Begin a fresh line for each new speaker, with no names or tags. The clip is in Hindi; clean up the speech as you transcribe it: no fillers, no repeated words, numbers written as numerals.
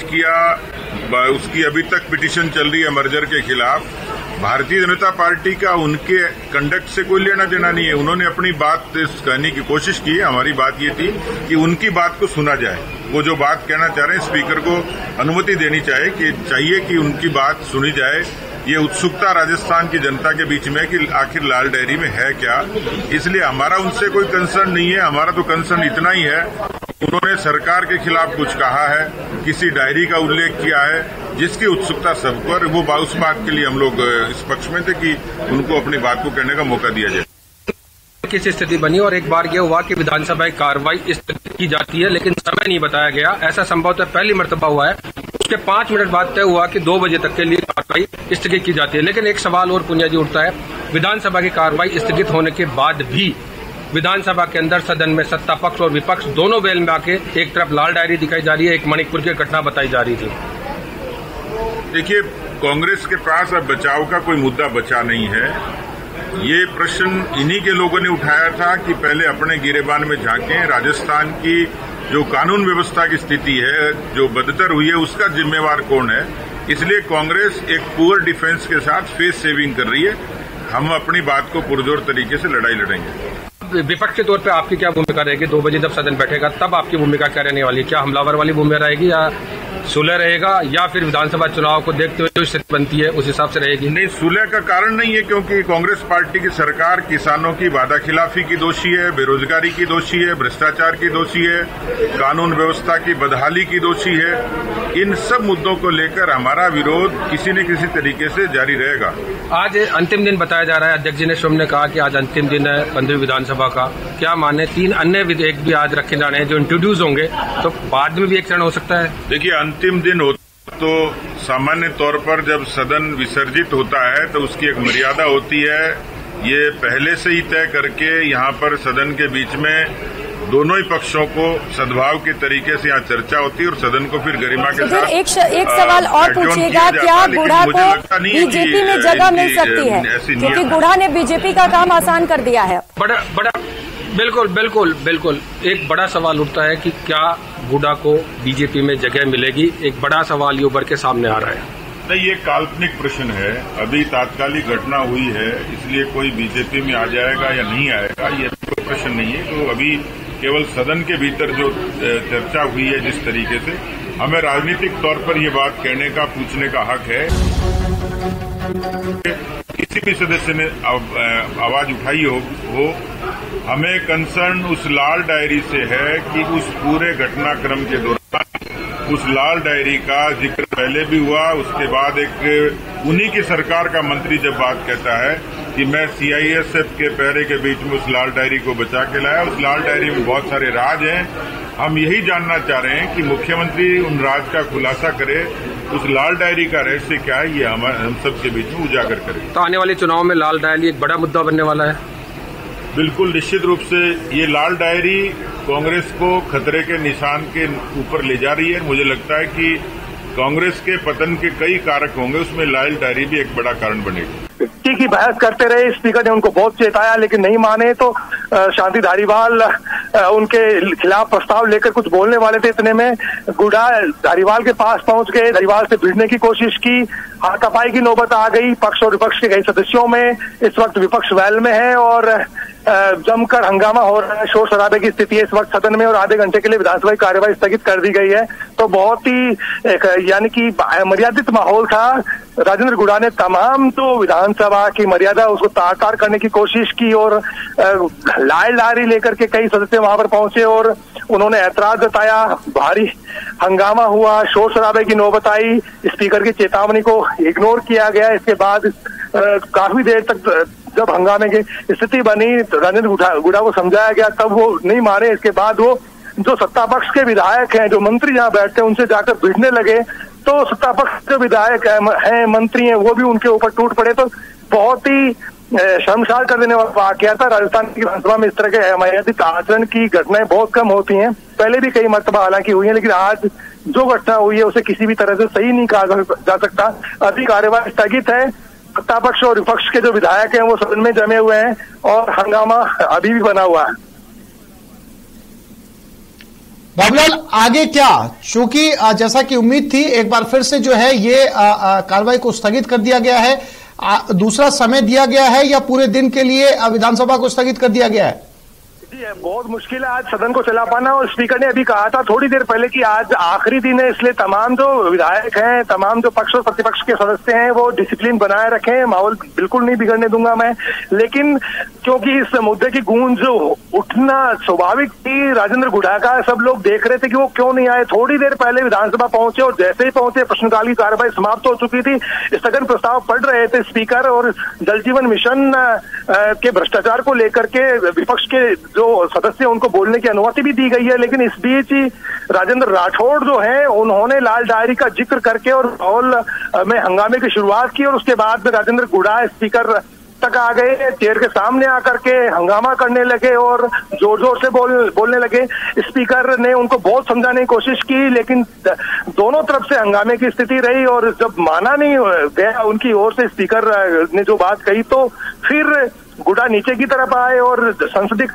किया, उसकी अभी तक पिटीशन चल रही है मर्जर के खिलाफ। भारतीय जनता पार्टी का उनके कंडक्ट से कोई लेना देना नहीं है। उन्होंने अपनी बात कहने की कोशिश की। हमारी बात ये थी कि उनकी बात को सुना जाए। वो जो बात कहना चाह रहे हैं, स्पीकर को अनुमति देनी चाहिए कि उनकी बात सुनी जाए। ये उत्सुकता राजस्थान की जनता के बीच में कि आखिर लाल डायरी में है क्या, इसलिए हमारा उनसे कोई कंसर्न नहीं है। हमारा तो कंसर्न इतना ही है, उन्होंने सरकार के खिलाफ कुछ कहा है, किसी डायरी का उल्लेख किया है जिसकी उत्सुकता सबको, और वो उस बात के लिए हम लोग इस पक्ष में थे कि उनको अपनी बात को कहने का मौका दिया जाए।
किस स्थिति बनी और एक बार यह हुआ कि विधानसभा की कार्रवाई स्थगित की जाती है, लेकिन समय नहीं बताया गया। ऐसा संभवतः पहली मर्तबा हुआ है। उसके 5 मिनट बाद तय हुआ कि 2 बजे तक के लिए कार्रवाई स्थगित की जाती है। लेकिन एक सवाल और पुनिया जी उठता है, विधानसभा की कार्रवाई स्थगित होने के बाद भी विधानसभा के अंदर सदन में सत्ता पक्ष और विपक्ष दोनों बेल में आके एक तरफ लाल डायरी दिखाई जा रही है, एक मणिपुर की घटना बताई जा रही थी।
देखिए, कांग्रेस के पास अब बचाव का कोई मुद्दा बचा नहीं है। ये प्रश्न इन्हीं के लोगों ने उठाया था कि पहले अपने गिरेबान में झांकें। राजस्थान की जो कानून व्यवस्था की स्थिति है, जो बदतर हुई है, उसका जिम्मेवार कौन है। इसलिए कांग्रेस एक पुअर डिफेंस के साथ फेस सेविंग कर रही है। हम अपनी बात को पुरजोर तरीके से लड़ाई लड़ेंगे।
विपक्ष के तौर पे आपकी क्या भूमिका रहेगी? 2 बजे जब सदन बैठेगा तब आपकी भूमिका क्या रहने वाली है? क्या हमलावर वाली भूमिका रहेगी या सुलह रहेगा, या फिर विधानसभा चुनाव को देखते हुए जो स्थिति बनती है उस हिसाब से रहेगी?
नहीं, सुलह का कारण नहीं है, क्योंकि कांग्रेस पार्टी की सरकार किसानों की वादाखिलाफी की दोषी है, बेरोजगारी की दोषी है, भ्रष्टाचार की दोषी है, कानून व्यवस्था की बदहाली की दोषी है। इन सब मुद्दों को लेकर हमारा विरोध किसी न किसी तरीके से जारी रहेगा।
आज अंतिम दिन बताया जा रहा है। अध्यक्ष जी ने स्वयं ने कहा कि आज अंतिम दिन है 15वीं विधानसभा का। क्या माने 3 अन्य विधेयक भी आज रखे जाने हैं जो इंट्रोड्यूस होंगे, तो बाद में भी एक क्षण हो सकता है?
देखिए, अंतिम दिन होता तो सामान्य तौर पर जब सदन विसर्जित होता है तो उसकी एक मर्यादा होती है। ये पहले से ही तय करके यहाँ पर सदन के बीच में दोनों ही पक्षों को सद्भाव के तरीके से यहाँ चर्चा होती है और सदन को फिर गरिमा के साथ
एक सवाल और पूछिएगा, क्या गुढ़ा को बीजेपी में जगह मिल सकती है? क्योंकि गुढ़ा ने बीजेपी का काम आसान कर दिया है।
बिल्कुल एक बड़ा सवाल उठता है कि क्या गुढ़ा को बीजेपी में जगह मिलेगी। एक बड़ा सवाल ये उभर के सामने आ रहा है।
नहीं, ये काल्पनिक प्रश्न है। अभी तात्कालिक घटना हुई है, इसलिए कोई बीजेपी में आ जाएगा या नहीं आएगा, ये कोई प्रश्न नहीं है। तो अभी केवल सदन के भीतर जो चर्चा हुई है, जिस तरीके से हमें राजनीतिक तौर पर ये बात कहने का, पूछने का हक है। किसी भी सदस्य ने आवाज उठाई हो, हमें कंसर्न उस लाल डायरी से है कि उस पूरे घटनाक्रम के दौरान उस लाल डायरी का जिक्र पहले भी हुआ। उसके बाद एक उन्हीं की सरकार का मंत्री जब बात कहता है कि मैं सीआईएसएफ के पहरे के बीच में उस लाल डायरी को बचा के लाया। उस लाल डायरी में बहुत सारे राज हैं। हम यही जानना चाह रहे हैं कि मुख्यमंत्री उन राज का खुलासा करे। उस लाल डायरी का रहस्य क्या है, ये हम सब के बीच में उजागर करे।
तो आने वाले चुनाव में लाल डायरी एक बड़ा मुद्दा बनने वाला है।
बिल्कुल, निश्चित रूप से ये लाल डायरी कांग्रेस को खतरे के निशान के ऊपर ले जा रही है। मुझे लगता है कि कांग्रेस के पतन के कई कारक होंगे, उसमें लाल डायरी भी एक बड़ा कारण बनेगी।
की बहस करते रहे, स्पीकर ने उनको बहुत चेताया लेकिन नहीं माने। तो शांति धारीवाल उनके खिलाफ प्रस्ताव लेकर कुछ बोलने वाले थे, इतने में गुढ़ा धारीवाल के पास पहुंच गए, धारीवाल से भिड़ने की कोशिश की, हाथापाई की नौबत आ गई पक्ष और विपक्ष के कई सदस्यों में। इस वक्त विपक्ष वैल में है और जमकर हंगामा हो रहा है, शोर शराबे की स्थिति है इस वक्त सदन में और आधे घंटे के लिए विधानसभा की कार्यवाही स्थगित कर दी गई है। तो बहुत ही यानी कि मर्यादित माहौल था। राजेंद्र गुढ़ा ने तमाम तो विधानसभा की मर्यादा उसको तार करने की कोशिश की और लाल डायरी लेकर के कई सदस्य वहां पर पहुंचे और उन्होंने ऐतराज जताया। भारी हंगामा हुआ, शोर शराबे की नौबत आई, स्पीकर की चेतावनी को इग्नोर किया गया। इसके बाद काफी देर तक जब हंगामे की स्थिति बनी, राजेंद्र गुढ़ा को समझाया गया, तब वो नहीं माने। इसके बाद वो जो सत्ता पक्ष के विधायक हैं, जो मंत्री जहां बैठते हैं, उनसे जाकर भिड़ने लगे। तो सत्ता पक्ष के विधायक हैं, मंत्री हैं, वो भी उनके ऊपर टूट पड़े। तो बहुत ही शर्मसार कर देने वाला वाकया था। राजस्थान की विधानसभा में इस तरह के अमर्यादित आचरण की घटनाएं बहुत कम होती हैं, पहले भी कई मर्तबा हालांकि हुई है, लेकिन आज जो घटना हुई है उसे किसी भी तरह से सही नहीं कहा जा सकता। अभी कार्यवाही स्थगित है। सत्ता पक्ष और विपक्ष के जो विधायक हैं वो सदन में जमे हुए हैं और हंगामा अभी भी बना हुआ है।
बाबूलाल आगे क्या, चूंकि जैसा कि उम्मीद थी एक बार फिर से जो है ये कार्रवाई को स्थगित कर दिया गया है, दूसरा समय दिया गया है या पूरे दिन के लिए विधानसभा को स्थगित कर दिया गया है?
जी बहुत मुश्किल है आज सदन को चला पाना, और स्पीकर ने अभी कहा था थोड़ी देर पहले कि आज आखिरी दिन है, इसलिए तमाम जो विधायक हैं, तमाम जो पक्ष और प्रतिपक्ष के सदस्य हैं वो डिसिप्लिन बनाए रखें, माहौल बिल्कुल नहीं बिगड़ने दूंगा मैं। लेकिन क्योंकि इस मुद्दे की गूंज उठना स्वाभाविक थी, राजेंद्र गुढ़ा का सब लोग देख रहे थे कि वो क्यों नहीं आए। थोड़ी देर पहले विधानसभा पहुंचे और जैसे ही पहुंचे प्रश्नकाल की कार्रवाई समाप्त हो चुकी थी, स्थगन प्रस्ताव पढ़ रहे थे स्पीकर, और जल जीवन मिशन के भ्रष्टाचार को लेकर के विपक्ष के जो सदस्य उनको बोलने की अनुमति भी दी गई है। लेकिन इस बीच ही राजेंद्र राठौड़ जो है उन्होंने लाल डायरी का जिक्र करके और माहौल में हंगामे की शुरुआत की, और उसके बाद में राजेंद्र गुढ़ा स्पीकर तक आ गए, चेयर के सामने आकर के हंगामा करने लगे और जोर जोर से बोलने लगे। स्पीकर ने उनको बहुत समझाने की कोशिश की, लेकिन दोनों तरफ से हंगामे की स्थिति रही, और जब माना नहीं गया उनकी ओर से स्पीकर ने जो बात कही, तो फिर गुढ़ा नीचे की तरफ आए और संसदीय